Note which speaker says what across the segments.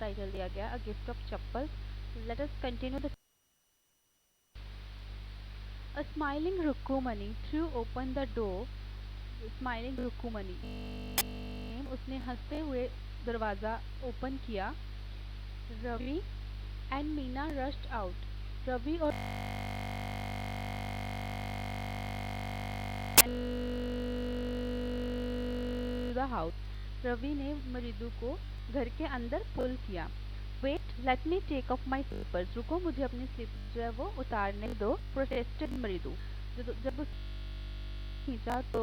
Speaker 1: Title दिया गया a gift of chappal. Let us continue the A smiling Rukumani threw open the door. Smiling Rukumani, उसने हंसते हुए दरवाज़ा ओपन किया। Ravi and Meena rushed out. Ravi और द हाउस। रवि ने मृदु को घर के अंदर पुल किया। Wait let me take off my slippers, रुको मुझे अपने स्लीपर्स जो है वो उतारने दो। प्रोटेस्टेड मृदु। जब उस खींचा तो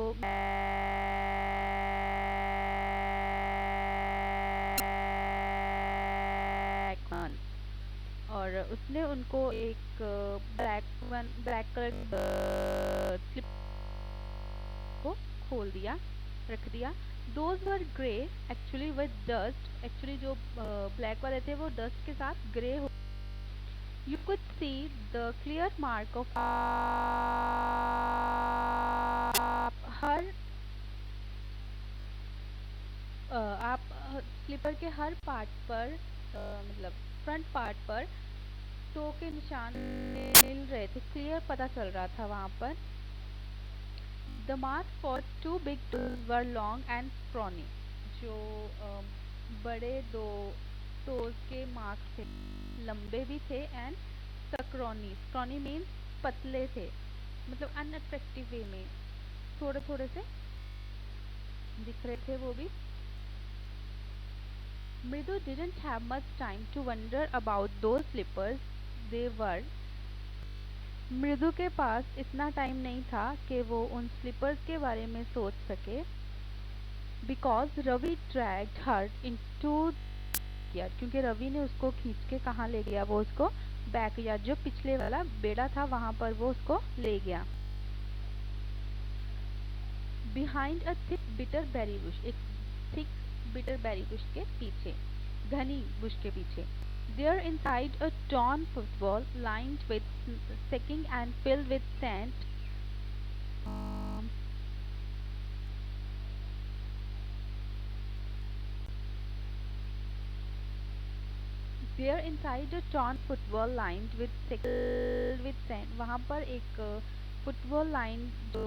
Speaker 1: और उसने उनको एक ब्लैक कलर स्लिप को खोल दिया, रख दिया। Those were grey actually with dust, actually जो ब्लैक वाले थे वो डस्ट के साथ ग्रे हो। You could see the clear mark of her आप स्लीपर के हर पार्ट पर मतलब फ्रंट पार्ट पर टो के निशान मिल रहे थे, क्लियर पता चल रहा था वहाँ पर। The mark for two big toes were long and scrawny, जो बड़े दो टोज के मार्क्स थे, लंबे भी थे एंड स्क्रॉनी। स्क्रॉनी मीन्स पतले थे, मतलब अनअट्रैक्टिव वे में थोड़े थोड़े से दिख रहे थे वो भी। Mridu didn't have much time to wonder about those slippers. They were मृदु के पास इतना टाइम नहीं था कि वो उन स्लीपर्स के बारे में सोच सके। Because Ravi dragged her into yard, क्योंकि रवि ने उसको खींच के कहाँ ले गया, वो उसको बैक यार्ड जो पिछले वाला बेड़ा था वहाँ पर वो उसको ले गया। Behind a thick bitter berry bush, एक थिक बिटर बेरी बुश के पीछे, घनी बुश के पीछे। There inside a torn football lined with sacking and filled with sand. There inside a torn football lined with filled with sand. वहाँ पर एक football line जो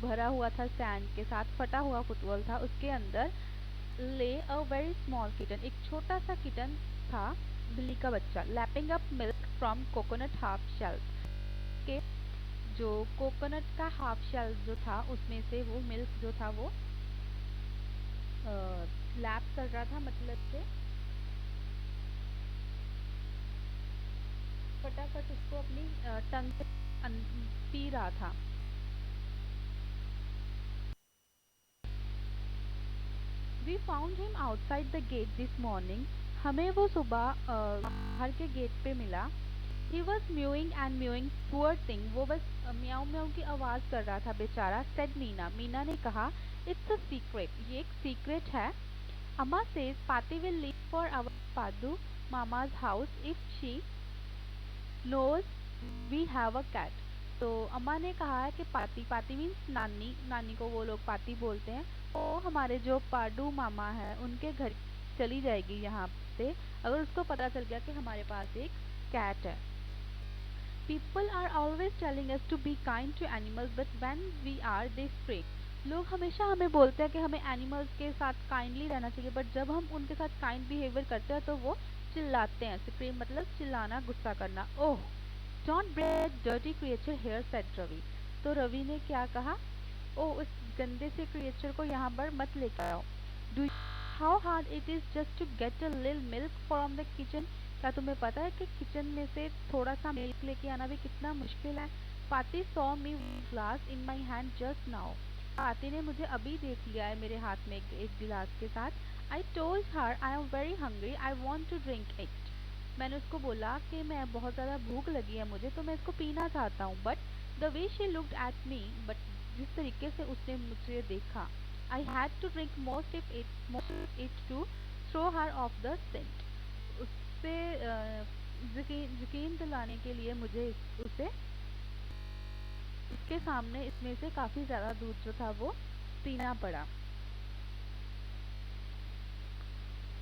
Speaker 1: भरा हुआ था सैंड के साथ, फटा हुआ फुटबॉल था, उसके अंदर ले अ वेरी स्मॉल किटन, एक छोटा सा किटन था, बिल्ली का बच्चा। Lapping up milk from coconut half shell, के जो कोकोनट का हाफ शेल जो था उसमें से वो मिल्क जो था वो लैप कर रहा था, मतलब से फटाफट उसको अपनी टंग से पी रहा था। We found him outside the gate this morning, हमें वो सुबह घर के गेट पे मिला। He was mewing and mewing, poor thing, वो बस म्याऊ म्याऊ की आवाज़ कर रहा था बेचारा। सेड मीना, मीना ने कहा इट्स अ सीक्रेट, ये एक सीक्रेट है। Amma says Paati will leave for our Paddu mama's house if she knows we have a cat. तो अम्मा ने कहा है कि पाती, पाती मीन्स नानी, नानी को वो लोग पाती बोलते हैं, वो हमारे जो पाडू मामा है उनके घर चली जाएगी यहाँ से अगर उसको पता चल गया कि हमारे पास एक कैट है। People are always telling us to be kind to animals but when we are they spray, लोग हमेशा हमें बोलते हैं कि हमें एनिमल्स के साथ काइंडली रहना चाहिए, बट जब हम उनके साथ काइंड बिहेवियर करते हैं तो वो चिल्लाते हैं। स्क्रीम मतलब चिल्लाना, गुस्सा करना। Oh don't break dirty creature hair, said Ravi. तो रवि ने क्या कहा, ओह उस गंदे से क्रिएचर को यहाँ पर मत लेकर आओ। Do how hard it is just to get a little milk from the kitchen, क्या तुम्हें पता है कि किचन में से थोड़ा सा मिल्क लेके आना भी कितना मुश्किल है। पाती saw me glass in my hand just now, पाती ने मुझे अभी देख लिया है मेरे हाथ में एक गिलास के साथ। I told her I am very hungry I want to drink it, मैंने उसको बोला कि मैं बहुत ज़्यादा भूख लगी है मुझे, तो मैं इसको पीना चाहता हूँ। But the way she looked at me, but जिस तरीके से उसने मुझे देखा, I had to drink most it to throw her off the scent, उससे यकीन दिलाने के लिए मुझे उसे उसके सामने इसमें से काफ़ी ज़्यादा दूध जो था वो पीना पड़ा।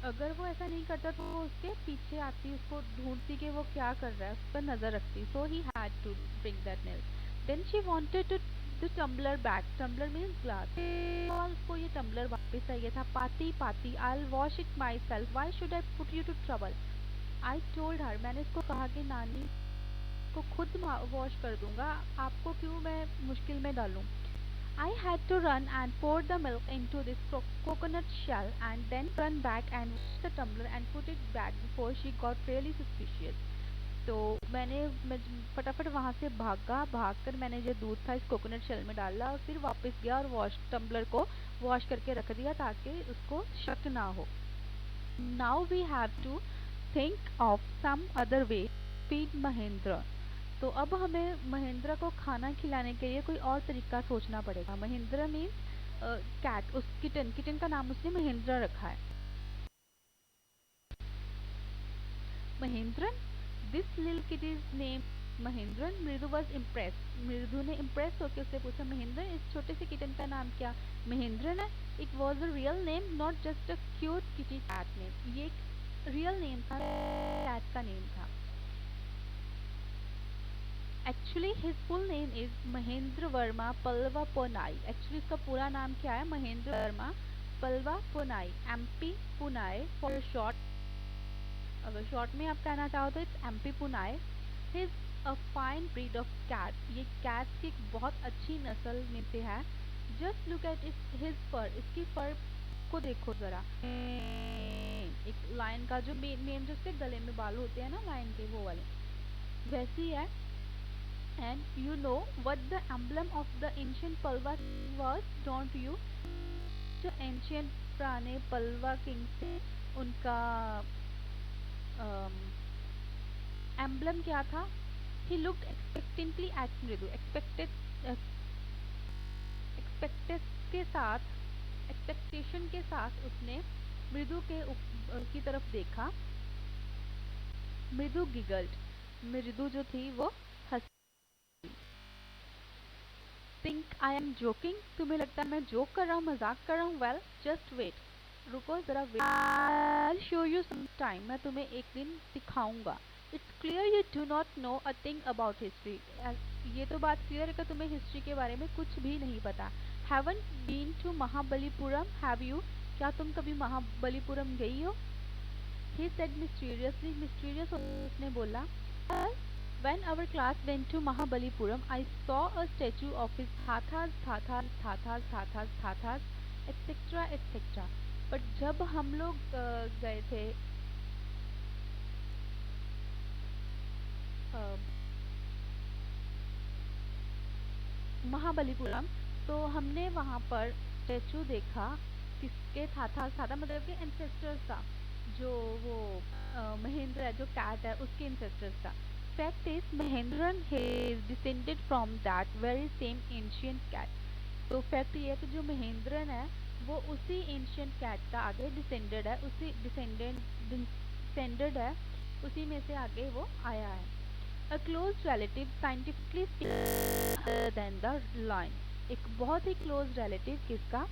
Speaker 1: अगर वो ऐसा नहीं करता तो वो उसके पीछे आती, उसको ढूंढती कि वो क्या कर रहा है, उस पर नजर रखती. So he had to bring that milk. Then she wanted to the tumbler back. Tumbler means glass. और उसको ये टम्बलर वापस चाहिए था. Paati Paati, I will wash it myself, why should I put you to trouble. I told her, मैंने उसको कहा कि नानी को खुद वॉश कर दूंगा, आपको क्यों मैं मुश्किल में डालूं. I had to run and pour the milk into this coconut shell and then run back and wash the tumbler and put it back before she got really suspicious. तो मैं फटाफट वहाँ से भागा. भागकर मैंने जो दूध था इस कोकोनट शेल में डाला और फिर वापस गया और वॉश टम्बलर को वॉश करके रख दिया ताकि उसको शक ना हो. Now we have to think of some other way to feed Mahendra. तो अब हमें महेंद्र को खाना खिलाने के लिए कोई और तरीका सोचना पड़ेगा. महेंद्र मीन्स कैट, उस किटन, किटन का नाम उसने महेंद्र रखा है. Mahendran, this little kitty's name Mahendran. मृदु वॉज इम्प्रेस. मृदु ने इम्प्रेस होकर उससे पूछा, महेंद्र, इस छोटे से किटन का नाम क्या महेंद्रन है. It was a real name, not just a cute kitty cat name. ये एक रियल नेम था, कैट का नेम था. Actually his full name is Mahendra Varma Pallava Poonai. Actually इसका पूरा नाम क्या है, Mahendra Varma Pallava Poonai, MP Poonai for short. अगर शॉर्ट में आप कहना चाहो तो it's MP Poonai. He's a fine breed of cat. ये कैट्स की एक बहुत अच्छी नस्ल में से है. जस्ट लुक एट हिज फर. इसकी फर को देखो जरा. एक लायन का जो मेन जो उसके गले में बाल होते हैं ना लायन के, वो वाले वैसी है. And you know what the emblem of the ancient Palwa was, don't you? जो ancient पुराने पलवा किंग्स थे उनका emblem क्या था? He looked expectantly at मृदु. expected के साथ, expectation के साथ उसने मृदु के की तरफ देखा. मृदु giggled. मृदु जो थी वो थिंक आई एम जोकिंग. तुम्हें लगता है मैं जोक कर रहा हूँ, मजाक कर रहा हूँ. वेल जस्ट वेट, रुको जरा wait. I show you some time. मैं तुम्हें एक दिन दिखाऊंगा. It's clear you do not know a thing about history. ये तो बात क्लियर है कि तुम्हें हिस्ट्री के बारे में कुछ भी नहीं पता. Haven't been to Mahabalipuram, have you. क्या तुम कभी महाबलीपुरम गई हो? He said mysteriously. मिस्टीरियस उसने बोला. When our class went to Mahabalipuram, I saw a statue of his Thathas, Thathas, Thathas, Thathas, Thathas, etc. etc. But जब हम लोग गए थे महाबलीपुरम, तो हमने वहाँ पर स्टेचू देखा. किसके? थाथा. थाथा मतलब के एंसेस्टर्स का. जो वो महेंद्र है, जो कैट है, उसके एंसेस्टर्स का. Fact is Mahendran is descended from that very same ancient cat. तो फैक्ट ये है कि जो महेंद्रन है वो उसी एंशियंट कैट का आगे डिसेंडेड है, उसी डिसेंडेड है, उसी में से आगे वो आया है. A close relative scientifically other than the lion. एक बहुत ही क्लोज रिलेटिव किसका?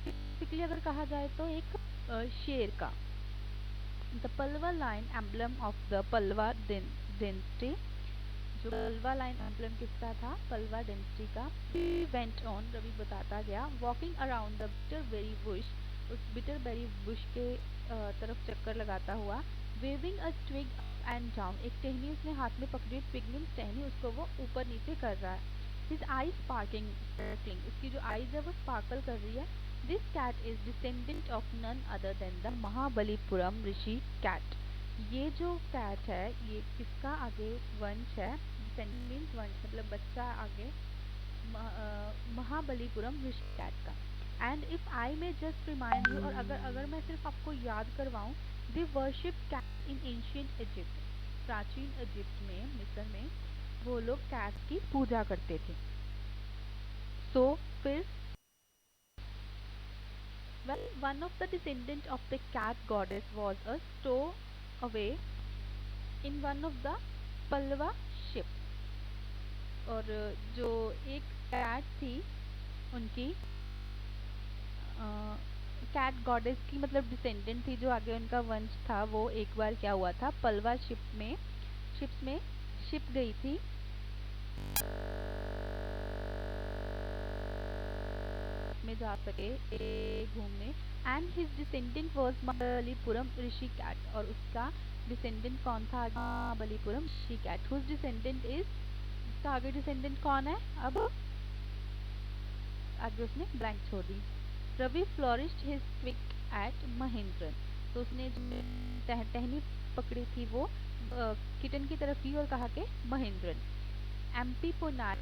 Speaker 1: Specifically अगर कहा जाए तो एक शेर का. The Palwa lion emblem of the Palwa dynasty. जो पलवा लाइन एम्बलम किसका था? पलवा डेंसिटी का. वेंट ऑन, रवि बताता गया. Walking around the bitter berry bush. उस बिटर बेरी बुश के तरफ चक्कर लगाता हुआ. Waving a twig and down. एक टहनी उसने हाथ में पकड़ी. ट्विग मीन्स टहनी, उसको वो ऊपर नीचे कर रहा है. His eye sparking sparkling. उसकी जो आईज है वो स्पार्कल कर रही है. This cat is descendant of none other than the Mahabalipuram Rishi cat. ये जो कैट है ये किसका आगे वंश है? मीन्स वंश मतलब बच्चा आगे महाबलीपुरम ऋषि कैट का. And if I may just remind you, और अगर मैं सिर्फ आपको याद करवाऊं, they worship cat in ancient Egypt. प्राचीन इजिप्ट में, मिस्र में वो लोग कैट की पूजा करते थे. सो फिर well, one of the descendant of the cat goddess was a stowaway in one of the Palwa ship. और जो एक कैट थी उनकी कैट गॉडेस की मतलब डिसेंडेंट थी, जो आगे उनका वंश था, वो एक बार क्या हुआ था, पलवा शिप्स में शिप गई थी में जा सके घूमने। And his descendant was Mahabalipuram Rishi cat, और उसका डिसेंडेंट कौन था, Mahabalipuram Rishi cat. Whose descendant is, उसका आगे डिसेंडेंट कौन है, अब आगे उसने ब्लैंक छोड़ दी। Ravi flourished his quick at Mahendran, तो उसने जो टहनी पकड़ी थी वो किटन की तरफ की और कहा कि महेंद्रन। एम्पी पुनार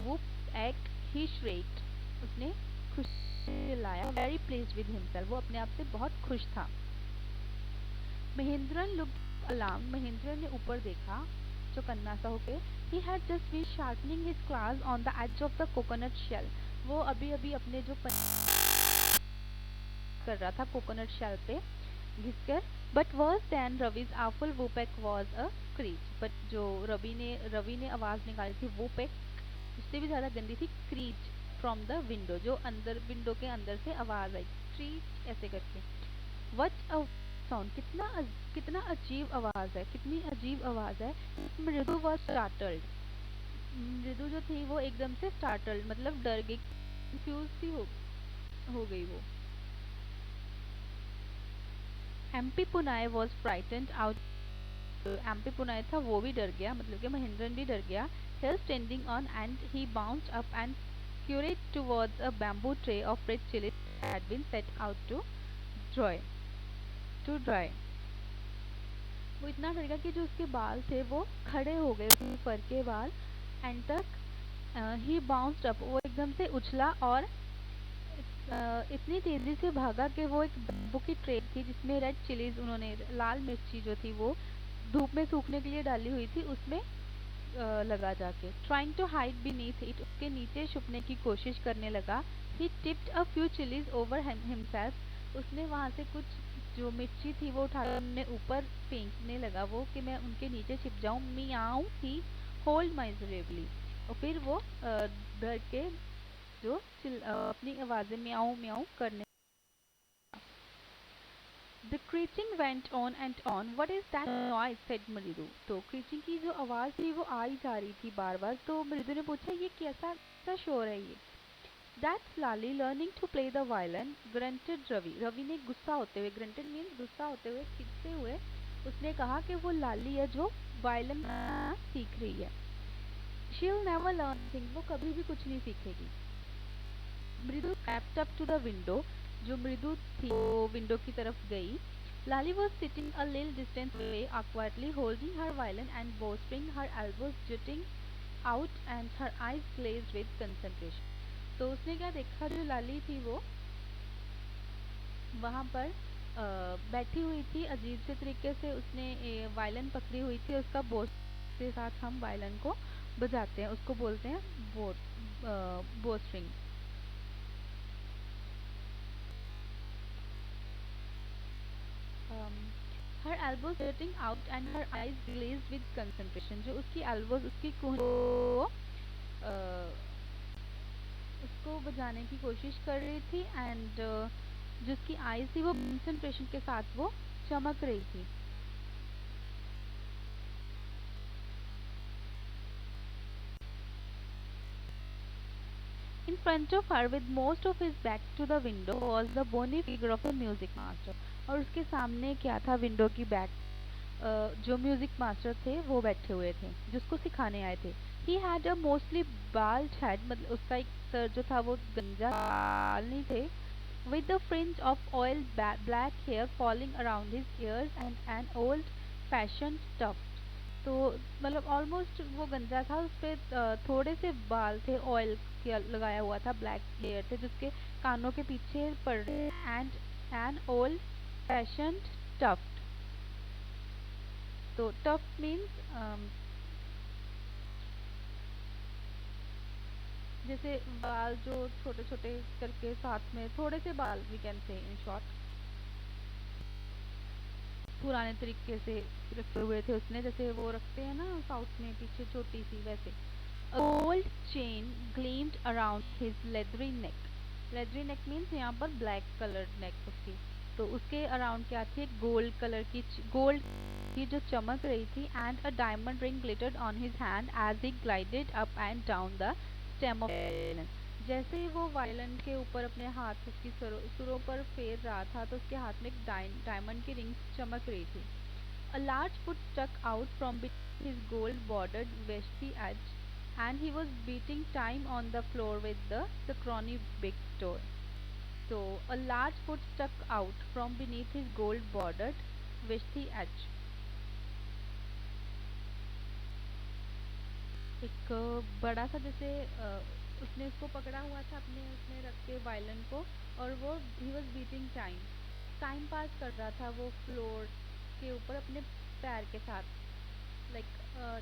Speaker 1: वुप एक्ट ही श्रेक्ड, उसने खुश चिल्लाया। वेरी प्लीज्ड विद हिमसेल्फ, वो अपने आप से बहुत खुश था। महेंद्रन लुक्ड अलार्म्ड, महेंद्रन ने ऊपर देखा चौकन्ना सा होके। He had just been sharpening his claws on the edge of the coconut shell, वो अभी अभी अपने जो कर रहा था कोकोनट शेल पे घिसकर। But worse than Ravi's awful whoop was a screech, but जो रवि ने आवाज निकाली थी वुपेक, उससे भी ज्यादा गंदी थी क्रीच फ्रॉम द विंडो, जो अंदर विंडो के अंदर से आवाज आई क्रीच ऐसे करके। व्हाट अ साउंड, कितना अजीब आवाज है, कितनी अजीब आवाज है। मृदु वाज स्टार्टल्ड, मृदु जो थी वो एकदम से स्टार्टल्ड मतलब डर गई, कंफ्यूज सी हो गई वो। MP Poonai was frightened out, MP Poonai था वो भी डर गया, मतलब कि महेंद्रन भी डर गया। Hill standing on end he bounced up and scurried towards a bamboo tray of red chilies that had been set out dry to dry। वो इतना डर गया कि जो उसके बाल थे वो खड़े हो गए, उसके फर के बाल। एंड तक ही बाउंस्ड अप, वो एकदम से उछला और इतनी तेजी से भागा कि वो एक बम्बू की ट्रे थी जिसमें रेड चिलीज, उन्होंने लाल मिर्ची जो थी वो धूप में सूखने के लिए डाली हुई थी, उसमें लगा जाके। Trying to hide beneath it, उसके नीचे छुपने की कोशिश करने लगा। He tipped a few chillies over himself, उसने वहां से कुछ जो मिर्ची थी वो उठा अपने ऊपर फेंकने लगा, वो कि मैं उनके नीचे छिप जाऊं। मियाऊ ही होल्ड माइजरेबली, और फिर वो डर के जो अपनी आवाजें म्याऊं म्याऊं करने। The creaking went on and on. What is that noise? said मृदु। तो क्रीचिंग की जो आवाज थी वो आ ही जा रही थी बार बार, तो मृदु ने पूछा ये कैसा शोर है ये। That's Lali learning to play the violin, grunted Ravi. Ravi ने गुस्सा होते हुए, grunted means गुस्सा होते हुए, खींचते हुए उसने कहा कि वो लाली है जो वायलिन सीख रही है। She'll never learn anything, वो कभी भी कुछ नहीं सीखेगी। मृदु crept up to the window, जो मृदु थी वो विंडो की तरफ गई। Lali was sitting a little distance away, awkwardly holding her violin and bowstring, her elbows jutting out and her eyes glazed with concentration। तो उसने क्या देखा, जो लाली थी वो वहां पर बैठी हुई थी अजीब से तरीके से, उसने वायलिन पकड़ी हुई थी, उसका बो के साथ हम वायलिन को बजाते हैं, उसको बोलते हैं बो string. Her elbows jutting out and her eyes glazed with concentration, जो उसकी एल्बोज उसकी को उसको बजाने की कोशिश कर रही थी, एंड जो उसकी आईज थी वो कंसंट्रेशन के साथ वो चमक रही थी। In front of her, with most of his back to the window, was the bony figure of a music master। और उसके सामने क्या था, विंडो की बैक जो म्यूजिक मास्टर थे वो बैठे हुए थे, जिसको सिखाने आए थे। He had a mostly bald head, मतलब उसका एक सर जो था वो गंजा, बाल नहीं थे। With the fringe of oil black hair falling around his ears and an old fashion tuft, तो मतलब ऑलमोस्ट वो गंजा था, उस पर थोड़े से बाल थे, ऑयल लगाया हुआ था, ब्लैक हेयर थे जिसके कानों के पीछे पड़ रहे, and an old fashion tuft. तो टफ्ट मीन्स जैसे बाल जो छोटे छोटे करके साथ में थोड़े से बाल, we can say in short, पुराने तरीके से रखे हुए थे उसने, जैसे वो रखते हैं ना साउथ में पीछे छोटी सी, वैसे। A gold chain gleamed around his leathery neck, leathery neck means यहाँ पर ब्लैक कलर नेक उसकी। तो उसके अराउंड क्या थी, एक गोल्ड कलर की गोल्ड की जो चमक रही थी, and a diamond ring glittered on his hand as he glided up and down the stem of violin. जैसे ही वो वायलिन के ऊपर अपने हाथ उसकी सुरों पर फेर रहा था, तो उसके हाथ में एक डायमंड की रिंग चमक रही थी। A large foot stuck out from between his gold-bordered vesty edge, and he was beating time on the floor with the scrawny big toe. So, a large foot stuck out from beneath his gold-bordered vesty edge. एक बड़ा सा जैसे उसने उसको पकड़ा हुआ था अपने उसने रख के वायलिन को, और वो he was beating time, time pass कर रहा था वो फ्लोर के ऊपर अपने पैर के साथ। लाइक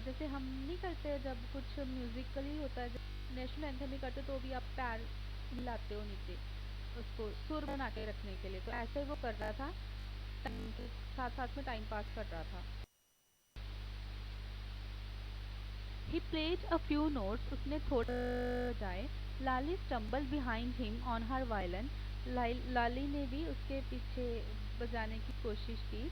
Speaker 1: जैसे हम नहीं करते जब कुछ म्यूजिकली होता है, जब नेशनल एंथम ही करते तो भी आप पैर हिलाते हो नीचे उसको सुर बना के रखने के लिए, तो ऐसे ही वो कर रहा था, टाइम के साथ साथ में टाइम पास कर रहा था। He played a few notes, उसने थोड़े बजाए। लाली stumbled behind him on her violin, लाली ने भी उसके पीछे बजाने की कोशिश की,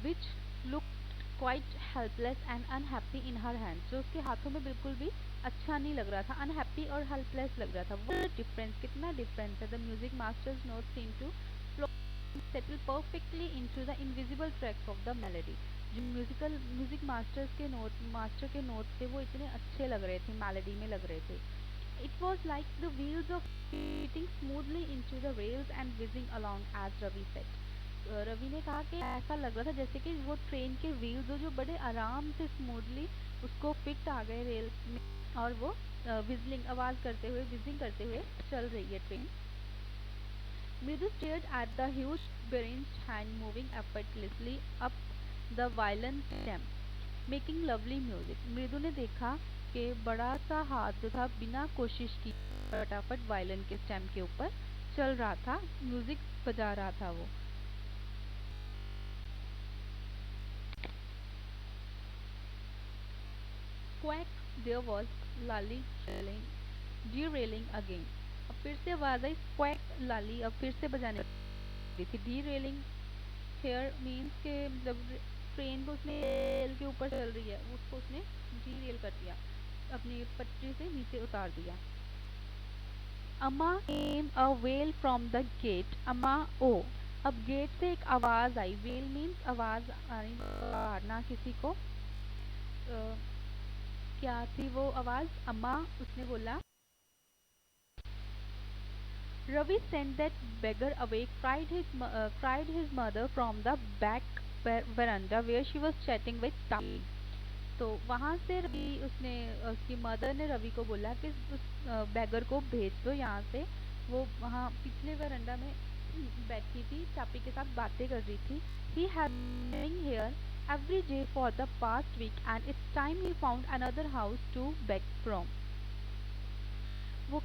Speaker 1: which looked quite helpless and unhappy in her hands, जो उसके हाथों में बिल्कुल भी अच्छा नहीं लग रहा था, unhappy और helpless लग रहा था। What difference, कितना difference है। The music master's notes seemed to flow and settle perfectly into the invisible tracks of the melody। जो म्यूजिक मास्टर के नोट थे वो इतने अच्छे लग रहे थे, मेलोडी में लग रहे थे। It was like the wheels of fitting smoothly into the rails and whizzing along as Ravi said. Ravi ने कहा कि ऐसा लग रहा था जैसे कि वो ट्रेन के व्हील्स जो बड़े आराम से स्मूथली उसको फिट आ गए रेल में, और वो विजलिंग आवाज करते हुए विजिंग करते हुए चल रही है train. Mridu stared at the huge Beren's hand moving effortlessly up the violin stem, making lovely music। मृदु ने देखा कि बड़ा सा हाथ जो था बिना कोशिश की फटाफट वायलिन के स्टेम के ऊपर चल रहा था, म्यूजिक बजा रहा था वो। Quack, there was Lali derailing again। अब फिर से आवाज आई क्वैक, लाली अब फिर से बजाने लगी थी। डीरेलिंग हेयर मीन्स के जब ट्रेन को उसने रेल के ऊपर चल रही है उसको उसने डीरेल कर दिया, अपनी पटरी से नीचे उतार दिया। Amma came a wail from the gate, Amma ओ। अब गेट से एक आवाज आई, वेल मीन्स आवाज आनी, मारना किसी को। क्या थी वो आवाज, अम्मा उसने बोला। Ravi sent that beggar away, cried his mother from the back veranda where she was chatting with Tapi। तो वहाँ से रवि उसने उसकी मदर ने रवि को बोला कि उस बैगर को भेज दो यहाँ से, वो वहाँ पिछले वरंडा में बैठी थी, चापी के साथ बातें कर रही थी। He has been here every day for the past week and it's time he found another house to beg from। वो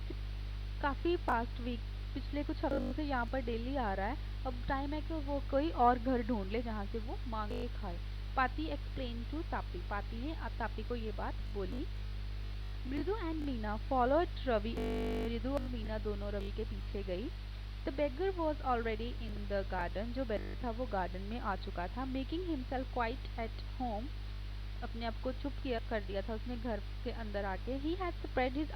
Speaker 1: काफ़ी पास्ट वीक पिछले कुछ हफ्तों से यहाँ पर डेली आ रहा है, अब टाइम है कि वो कोई और घर ढूंढ ले जहाँ से वो मांगे खाए। पाती एक्सप्लेन टू तापी, पाती ने तापी को ये बात बोली। मृदु एंड मीना फॉलोड रवि, मृदु और मीना दोनों रवि के पीछे गई। The beggar was already in the garden, जो बेगर था वो गार्डन में आ चुका था। Making himself quite at home, अपने आप को चुप किया कर दिया था उसने घर के अंदर आके। ही हैड स्प्रेड हिज,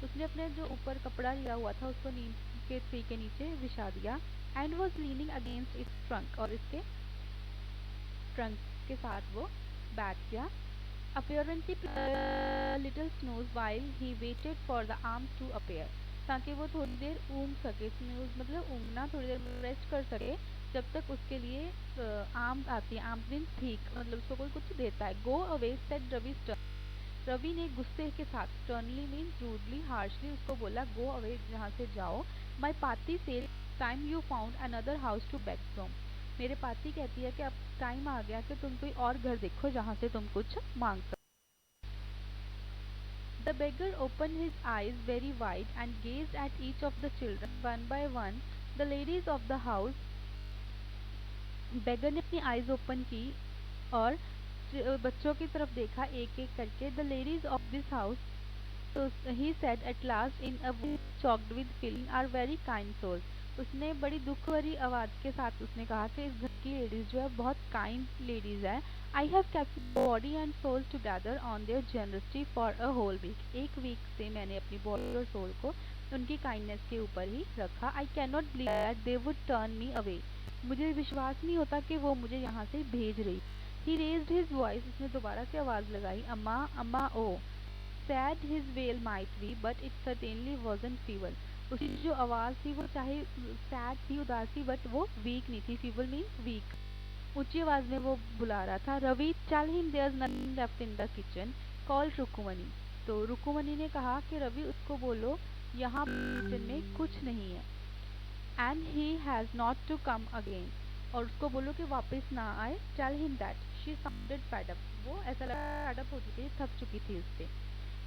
Speaker 1: उसने अपने जो ऊपर कपड़ा लिया हुआ था उसको नीम के ट्री के नीचे बिछा दिया। And was leaning against its trunk, और इसके ट्रंक के साथ वो बैठ गया। Apparently little snooze while he waited for the alms to appear, ताकि वो थोड़ी देर ऊँग सके। स्नूज मतलब ऊँगना, थोड़ी देर रेस्ट कर सके जब तक उसके लिए आर्म्स आती है। आर्म्स मीन्स भीख, मतलब उसको कोई कुछ देता है। Go away said Ravi, Ravi ने गुस्से के साथ, स्टर्नली मीन्स रूडली हार्शली उसको बोला, गो अवे, जहाँ से जाओ। My paati says time you found another house to beg from, मेरे पाती कहती है कि अब टाइम आ गया कि तुम कोई और घर देखो जहाँ से तुम कुछ मांग सको। The beggar opened his eyes very wide and gazed at each of the children one by one। The ladies of the house, beggar ने अपनी आईज ओपन की और बच्चों की तरफ देखा एक एक करके। The ladies of this house, So he said at last in a voice choked with feeling, "Are very kind souls." उसने बड़ी दुख भरी आवाज़ के साथ उसने कहा कि इस घर की लेडीज़ जो है बहुत काइंड लेडीज़ है। I have kept body and soul together on their generosity for a whole week. एक वीक से मैंने अपनी बॉडी और सोल को उनकी काइंडनेस के ऊपर ही रखा। I can not believe that they would turn me away. मुझे विश्वास नहीं होता कि वो मुझे यहाँ से भेज रही। ही रेज्ड हिज वॉइस, उसने दोबारा से आवाज़ लगाई, अम्मा अम्मा ओ। Said his wail might be but it certainly wasn't feeble. उसकी जो आवाज़ थी वो चाहे सैड थी, उदास थी, बट वो वीक नहीं थी। Feeble means weak. ऊंची आवाज़ में वो बुला रहा था, Ravi tell him there is nothing left in the kitchen, call Rukmini. तो रुकुमनी ने कहा कि रवि उसको बोलो यहाँ किचन में कुछ नहीं है। And he has not to come again, और उसको बोलो कि वापस ना आए। Tell him that she sounded fed up, वो ऐसा लगा फेड अप हो चुकी थी, थक चुकी थी उससे।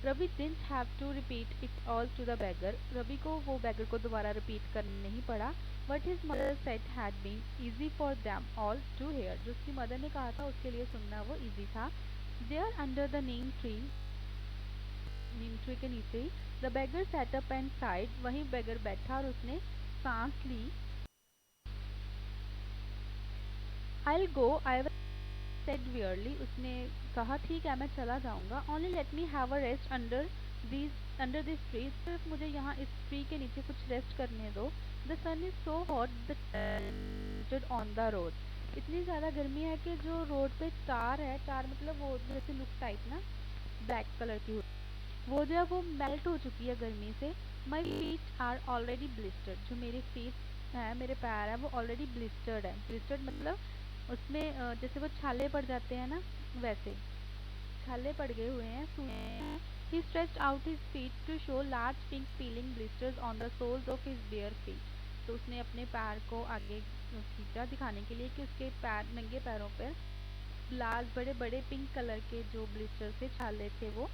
Speaker 1: Ravi didn't have to repeat it all to the beggar, Ravi को वो बेगर को दोबारा रिपीट करना नहीं पड़ा। What his mother said had been easy for them all to hear, जो उसकी मदर ने कहा था उसके लिए सुनना वो ईजी था। There under the neem tree के नीचे ही the beggar sat up and sighed, वहीं बेगर बैठा और उसने सांस ली। आई गो आई सेड वियरली, उसने कहा ठीक है मैं चला जाऊंगा। Only let me have a rest under this tree, सिर्फ मुझे यहाँ इस ट्री के नीचे कुछ रेस्ट करने दो। The sun is so hot the on the road, इतनी ज़्यादा गर्मी है कि जो रोड पे टार है, टार मतलब वो जैसे लुक टाइप ना, ब्लैक कलर की वो जो है वो मेल्ट हो चुकी है गर्मी से। My feet are already blistered, जो मेरे फीट है, मेरे पैर है, वो ऑलरेडी ब्लिस्टर्ड है। ब्लिस्टर्ड मतलब उसमें जैसे वो छाले पड़ जाते हैं ना, वैसे छाले पड़ गए हुए हैं। He stretched out his feet to show large pink peeling blisters on the soles of his bare feet. तो उसने अपने पैर को आगे खींचा दिखाने के लिए कि उसके पैर, नंगे पैरों पर लाल बड़े बड़े पिंक कलर के जो ब्लिस्टर थे, छाले थे, वो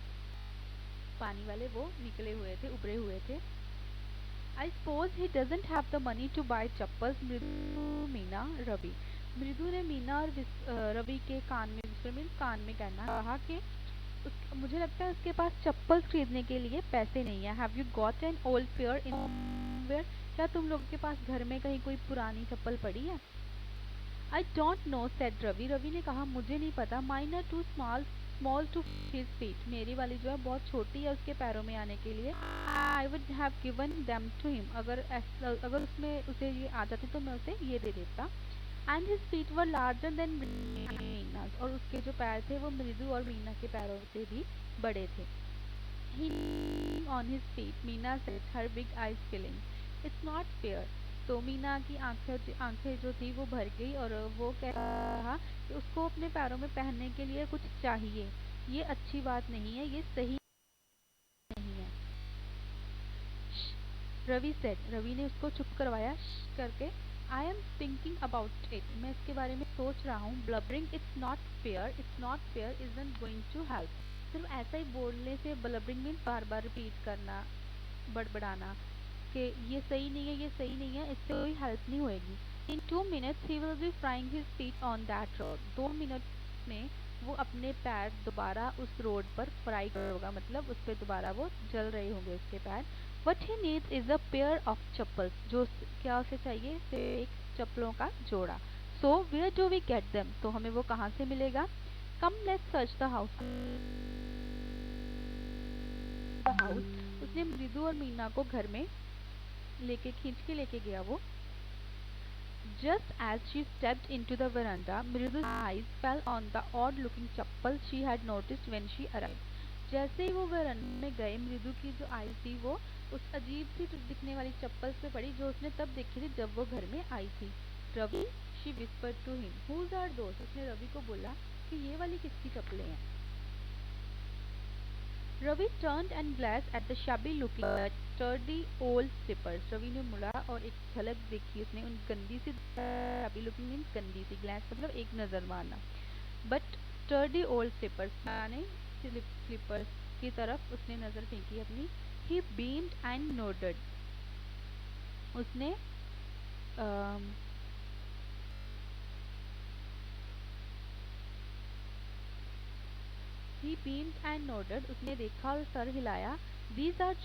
Speaker 1: पानी वाले वो निकले हुए थे, उभरे हुए थे। I suppose he doesn't have the money to buy chappals, Mridu Meena Ravi. मृदु ने मीना और रवि के कान में, विस्पर मीन्स कान में कहना, कहा कि मुझे लगता है उसके पास चप्पल खरीदने के लिए पैसे नहीं है। Have you got an old pair anywhere, क्या तुम लोगों के पास घर में कहीं कोई पुरानी चप्पल पड़ी है? I don't know said Ravi, Ravi ने कहा मुझे नहीं पता। Mine are too small to his feet, मेरी वाली जो है बहुत छोटी है उसके पैरों में आने के लिए। I would have given them to him, अगर उसमें उसे ये आ जाती तो मैं उसे ये दे देता। And his feet were larger than Meena's, और उसके जो पैर थे वो मृदु और मीना के पैरों से भी बड़े थे। He on his feet, Meena said, her big eyes filling. It's not fair. तो मीना की आंखें जो थी वो भर गई और वो कह रहा कि उसको अपने पैरों में पहनने के लिए कुछ चाहिए। ये अच्छी बात नहीं है, ये सही नहीं है। रवि सेड, रवि ने उसको चुप करवाया करके। I am thinking about it, मैं इसके बारे में सोच रहा हूँ। Blubbering it's not fair isn't going to help. सिर्फ ऐसा ही बोलने से, ब्लबरिंग मीन्स बार बार रिपीट करना, बड़बड़ाना कि ये सही नहीं है, ये सही नहीं है, इससे कोई हेल्प नहीं होएगी। इन 2 minutes he will be frying his feet on that road, 2 minute में वो अपने पैर दोबारा उस रोड पर फ्राई करेगा, मतलब उस पर दोबारा वो जल रहे होंगे उसके पैर। What he needs is a pair of chappals, जो क्या उसे चाहिए, सिर्फ एक चप्पलों का जोड़ा। So where do we get them, तो हमें वो कहाँ से मिलेगा? Come let's search the house. उसने मृदु और मीना को घर में खींच के लेके गया वो। Just as she stepped into the veranda, Mridu's eyes fell on the odd looking chappal she had noticed when she arrived. जैसे ही वो veranda में गए, मृदु की जो आई थी वो उस अजीब सी दिखने वाली चप्पल पे पड़ी जो उसने तब देखी थी जब वो घर में आई थी। Ravi, she whispered to him, whose are those? उसने रवि को बोला कि ये वाली किसकी चप्पलें हैं? Ravi turned and glanced at the shabby looking but sturdy old slippers. Ravi ने मुड़ा और एक झलक देखी उसने उन गंदी सी, shabby looking मीन्स गंदी सी, glance मतलब एक नज़र मारना, but sturdy old slippers यानी स्लीपर्स की तरफ उसने नज़र फेंकी अपनी। He beamed and nodded. उसने He beamed and nodded. उसने देखा और सर हिलाया। These are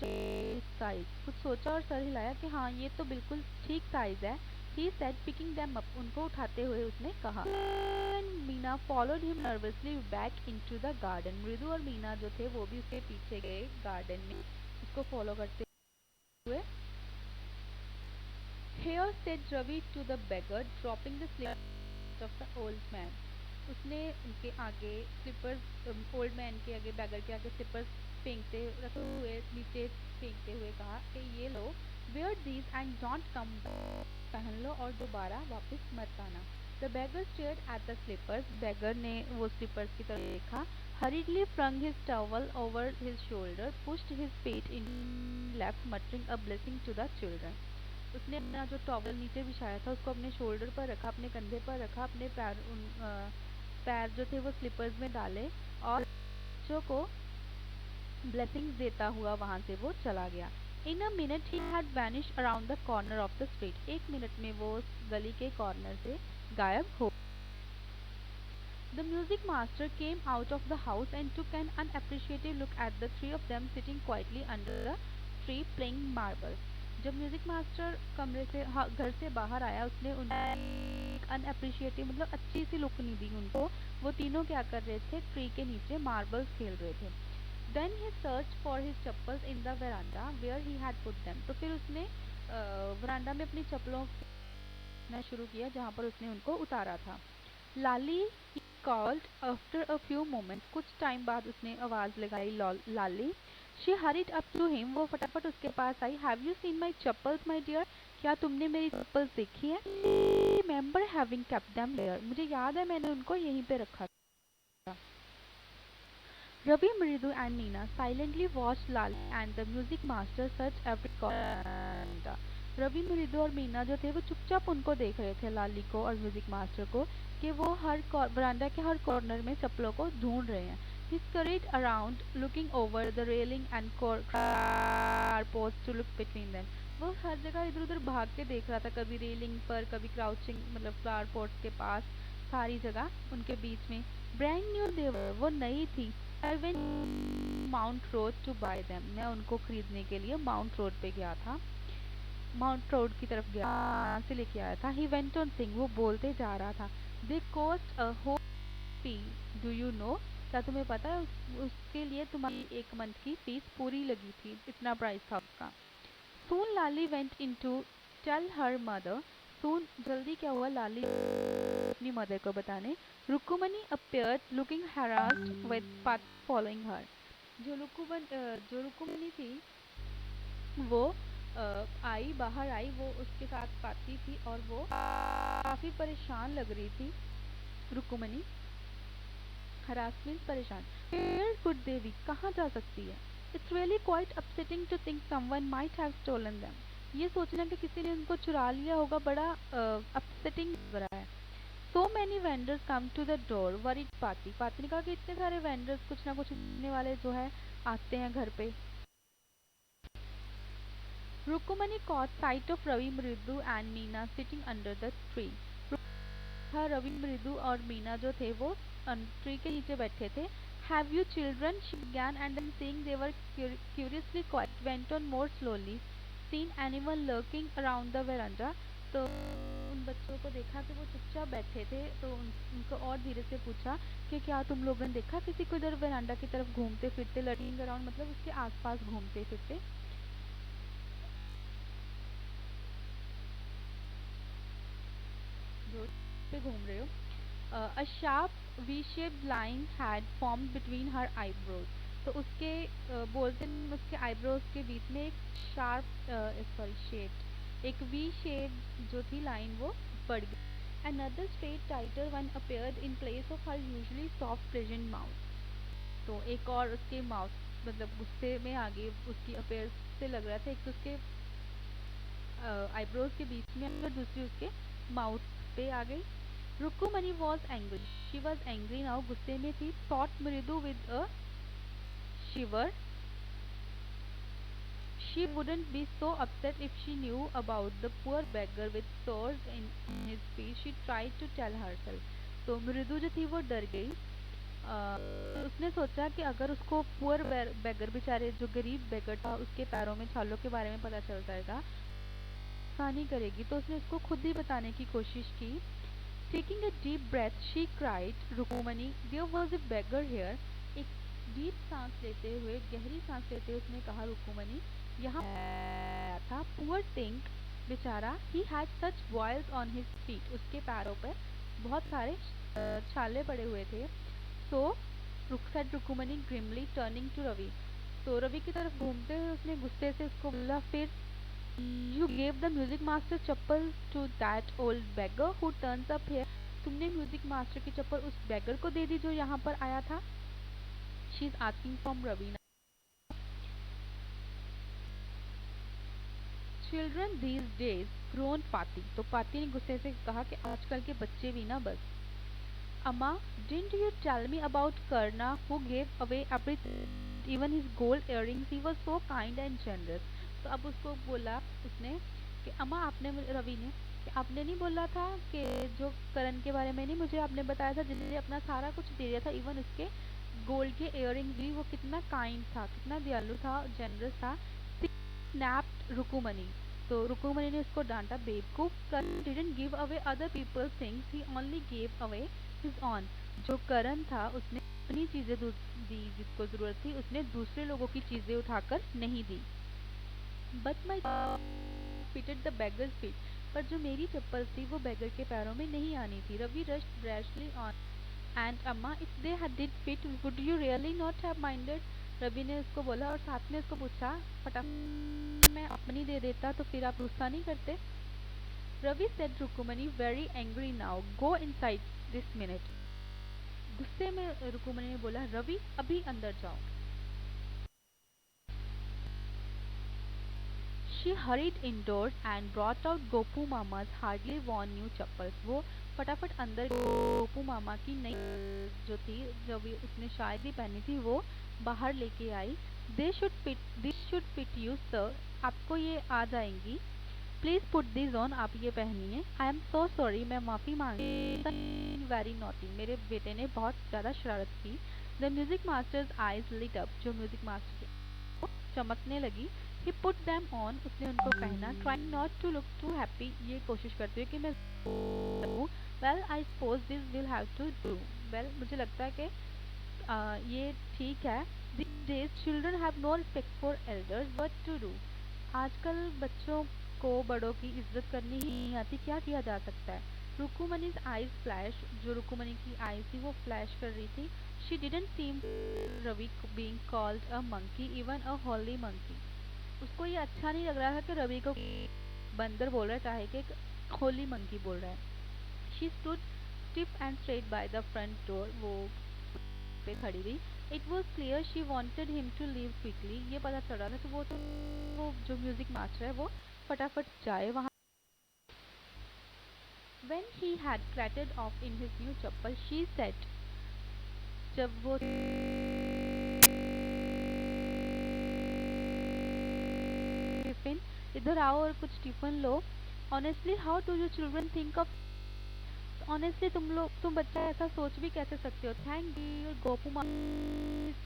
Speaker 1: size. कुछ सोचा और सर हिलाया कि हाँ ये तो बिल्कुल ठीक साइज है। He said picking them up, उनको उठाते हुए उसने कहा। Meena followed him nervously back into the garden. मृदु और मीना जो थे वो भी उसके पीछे गए गार्डन में उसको फॉलो करते हुए। Here said Ravi to the beggar, dropping the slippers of the old man. उसने उनके आगे स्लिपर्स, ओल्ड मैन के आगे, बैगर के आगे स्लिपर्स फेंकते रखे हुए नीचे फेंकते हुए कहा कि ये लो, wear these and don't come back. पहन लो और दोबारा वापस मत आना। The beggar stared at the slippers. beggar ने वो स्लीपर्स की तरफ देखा। Hurriedly flung his towel over his shoulder, pushed his feet in left, muttering a blessing to the children. उसने अपना जो टॉवल नीचे बिछाया था उसको अपने शोल्डर पर रखा, अपने कंधे पर रखा, अपने पैर जो थे वो स्लीपर्स में डाले और बच्चों को ब्लेसिंग्स देता हुआ वहां से वो चला गया। In a minute he had vanished around the corner of the street. एक मिनट में वो उस गली के कॉर्नर से गायब हो। The music master came out of the house and took an unappreciative look at the three of them sitting quietly under the tree playing marbles. जब म्यूजिक मास्टर कमरे से घर से बाहर आया उसने उन्हें अनअप्रिशिएटिव मतलब अच्छी सी लुक नहीं दी उनको। वो तीनों क्या कर रहे थे, ट्री के नीचे मार्बल्स खेल रहे थे। Then he search for his chappals in the veranda where he had put them. तो फिर उसने वरांडा में अपनी चप्पलों को शुरू किया जहाँ पर उसने उनको उतारा था। लाली called after a few moments. कुछ टाइम बाद उसने आवाज लगाई लाली। She hurried up to him. वो फटाफट उसके पास आई। Have you seen my chappals, my dear? क्या तुमने मेरी चप्पल देखी है? Remember having kept them there. मुझे याद है मैंने उनको यहीं पे रखा था। Ravi, Mridu and Meena silently watched Lali and the music master search every corner. Ravi, मृदु और मीना जो थे वो चुपचाप उनको देख रहे थे, लाली को और म्यूजिक मास्टर को, कि वो हर बरामदा के हर कॉर्नर में चप्पलों को ढूंढ रहे हैं। He scurried around, looking over the railing and car posts to look between them. वो हर जगह इधर उधर भाग के देख रहा था, कभी रेलिंग पर, कभी क्राउचिंग मतलब फ्लावर पॉट्स के पास, सारी जगह उनके बीच में। ब्रांड न्यू देवर, वो नई थी। I went Mount Road to buy them. मैं उनको खरीदने के लिए माउंट रोड पे गया था, माउंट रोड की तरफ गया, वहाँ से लेके आया था। ही वेंट ऑन सिंग, वो बोलते जा रहा था। They cost a whole fee, do you know? क्या तुम्हें पता है उसके लिए तुम्हारी एक मंथ की फीस पूरी लगी थी, इतना प्राइस था उसका। Soon Lali went into tell her mother. Soon जल्दी क्या हुआ, लाली अपनी मदर को बताने। Rukumani appeared looking harassed with Pat following her। जो रुकुमनी थी वो आई, बाहर आई, वो उसके साथ पाती थी और वो काफी परेशान लग रही थी। रुकुमनी हरासमेंट, परेशान। वेयर कुड दे बी, कहाँ जा सकती है? It's really quite upsetting to think someone might have stolen them. ये सोचना कि किसी ने उनको चुरा लिया होगा बड़ा अपसेटिंग लग रहा है। So many vendors come to the door worried paati. Paati ने कहा कि इतने सारे वेंडर्स, कुछ ना कुछ लेने वाले जो है आते हैं घर पे। रुकुमनी caught sight of Ravi, Mridu and Meena sitting under the tree। था रवि, मृदु और मीना जो थे वो ट्री के नीचे बैठे थे। Have you children? She began, and then seeing they were curiously quiet, went on more slowly. Seen anyone lurking around the veranda? तो उन बच्चों को देखा कि वो चुपचाप बैठे थे, तो उनको और धीरे से पूछा कि क्या तुम लोगों ने देखा किसी को इधर वेरांडा की तरफ घूमते फिरते, लर्किंग अराउंड मतलब उसके आसपास घूमते फिरते, जो पे घूम रहे हो। A sharp V-shaped line had formed between her eyebrows। तो उसके बोलते उसके आईब्रोज के बीच में एक शार्प शेड, एक वी शेड जो थी लाइन वो बढ़ गई। Another straight tighter one appeared in place of her usually soft pleasant mouth। तो एक और उसके माउथ मतलब गुस्से में आगे उसकी अपेयर से लग रहा था, एक तो उसके आईब्रोज के बीच में और दूसरी उसके माउथ पे आ गई। Rukumani was angry, she was angry now, गुस्से में थी। Thought Mridu with a shiver, she wouldn't be so upset if she knew about the poor beggar with sores in his feet, she tried to tell herself। तो मृदु जो थी वो डर गई, उसने सोचा कि अगर उसको पुअर बेगर, बेचारे जो गरीब बेगर था, उसके पैरों में छालों के बारे में पता चल जाएगा, आसानी करेगी, तो उसने उसको खुद ही बताने की कोशिश की। Taking a deep breath she cried, Rukumani there was a beggar here. एक डीप सांस लेते हुए, गहरी सांस लेते हुए उसने कहा, रुकुमनी यहाँ आया था। पुअर थिंग, बेचारा, he had such boils on his feet, उसके पैरों पर बहुत सारे छाले पड़े हुए थे। So said Rukmini grimly turning to Ravi. तो रवि की तरफ घूमते हुए उसने गुस्से से उसको बोला, फिर you gave the music master chappal to that old beggar who turns up here. तुमने म्यूजिक मास्टर की चप्पल उस बेगर को दे दी जो यहाँ पर आया था। She is asking from Raveena. Children these days grown पाती। तो पाती ने गुस्से से कहा कि आजकल के बच्चे भी ना बस। Amma, didn't you tell me about Karna who gave away everything even his gold earrings, he was so kind and generous. तो अब उसको बोला उसने कि अम्मा, आपने रवि ने कि आपने नहीं बोला था कि जो करण के बारे में नहीं मुझे आपने बताया था, जिसने अपना सारा कुछ दे दिया था, इवन उसके गोल्ड के इयररिंग्स भी, वो कितना काइंड था, कितना दयालु था, जनरस था। स्नैप्ड रुकुमनी। तो रुकुमनी ने उसको डांटा, बेवकूफ, Karna didn't give away other people's things, he only give away his own. जो करण था उसने अपनी चीजें दी, जिसको जरूरत थी, उसने दूसरे लोगों की चीजें उठाकर नहीं दी। But my fitted the beggar's feet, पर जो मेरी चप्पल थी वो बेगर के पैरों में नहीं आनी थी। Ravi rushed brashly on and amma, if they did fit would you really not have minded. Ravi ने उसको बोला और साथ में उसको पूछा, फटाफट मैं अपनी दे देता तो फिर आप गुस्सा नहीं करते। Ravi said Rukumani very angry now, go inside this minute. गुस्से में रुकुमनी ने बोला, रवि अभी अंदर जाओ। She hurried indoors and brought out Gopu Mama's hardly worn new chappals. वो फटाफट अंदर गोपू मामा की नई जो थी, जो भी उसने शायद ही पहनी थी, वो बाहर लेके आई। This should fit you sir, आपको ये आ जाएंगी। प्लीज पुट दिस ऑन, आप ये पहनिए। आई एम सो सॉरी, मैं माफ़ी मांगती। वेरी नॉटी, मेरे बेटे ने बहुत ज़्यादा शरारत की। The music master's eyes lit up, जो म्यूजिक मास्टर की चमकने लगी। ही पुट दैम ऑन, उसने उनको पहना। Trying not to look too happy, ये कोशिश करते हुए कि मैं लगूं। Well I suppose this will have to do. Well, मुझे लगता है कि ये ठीक है। These days children have no respect for elders, what to do। आजकल बच्चों को बड़ों की इज्जत करनी ही नहीं आती, क्या किया जा सकता है। रुकुमनीज आईज फ्लैश, जो रुकुमनी की आई थी वो फ्लैश कर रही थी। She didn't seem Ravi being called a monkey, even a holy monkey. उसको ये अच्छा नहीं लग रहा था कि रवि को बंदर बोल रहा है, चाहे कि होली मंकी बोल रहा है। She stood stiff and straight by the front door, वो पे खड़ी रही। It was clear she wanted him to leave quickly, ये पता चल रहा था कि वो जो म्यूजिक मास्टर है वो फटाफट जाए वहाँ। When he had clattered off in his new chappal, she said, जब वो टिफिन, इधर आओ और कुछ टिफिन लो। Honestly how do you children think of, honestly तुम बच्चा ऐसा सोच भी कैसे सकते हो। Thank your Gopu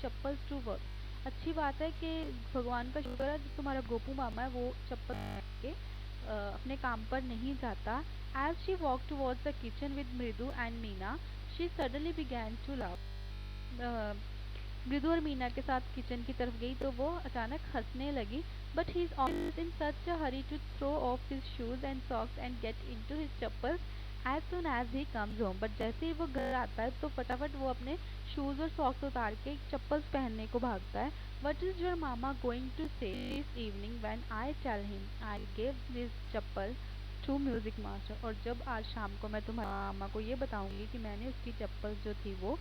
Speaker 1: chappals to work. अच्छी बात है कि भगवान का शुक्र है जो तुम्हारा गोपू मामा है वो चप्पल के अपने काम पर नहीं जाता। As she walked towards the kitchen with Mridu and Meena, she suddenly began to love. Mridu और मीना के साथ किचन की तरफ गई तो वो अचानक हंसने लगी। But he is always in such a hurry to throw off his shoes and socks and get into his chappals as soon as he comes home. But जैसे ही वो घर आता है तो फटाफट वो अपने शूज और सॉक्स उतार के चप्पल्स पहनने को भागता है। What is your Mama going to say this evening when I tell him I give this chappal to music master. और जब आज शाम को मैं तुम्हारे मामा को ये बताऊंगी कि मैंने उसकी चप्पल जो थी वो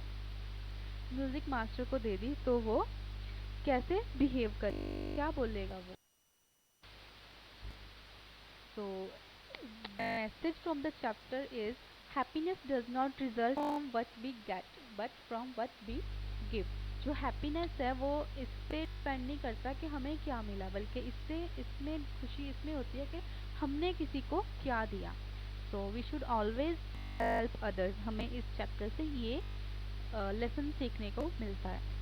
Speaker 1: म्यूजिक मास्टर को दे दी, तो वो कैसे बिहेव कर, क्या बोलेगा वो। तो message from the chapter is happiness does not result from what we get but from what we give. जो हैप्पीनेस है वो इस पे डिपेंड नहीं करता कि हमें क्या मिला, बल्कि इसमें खुशी इसमें होती है कि हमने किसी को क्या दिया। So we should always help others, हमें इस चैप्टर से ये लेसन सीखने को मिलता है।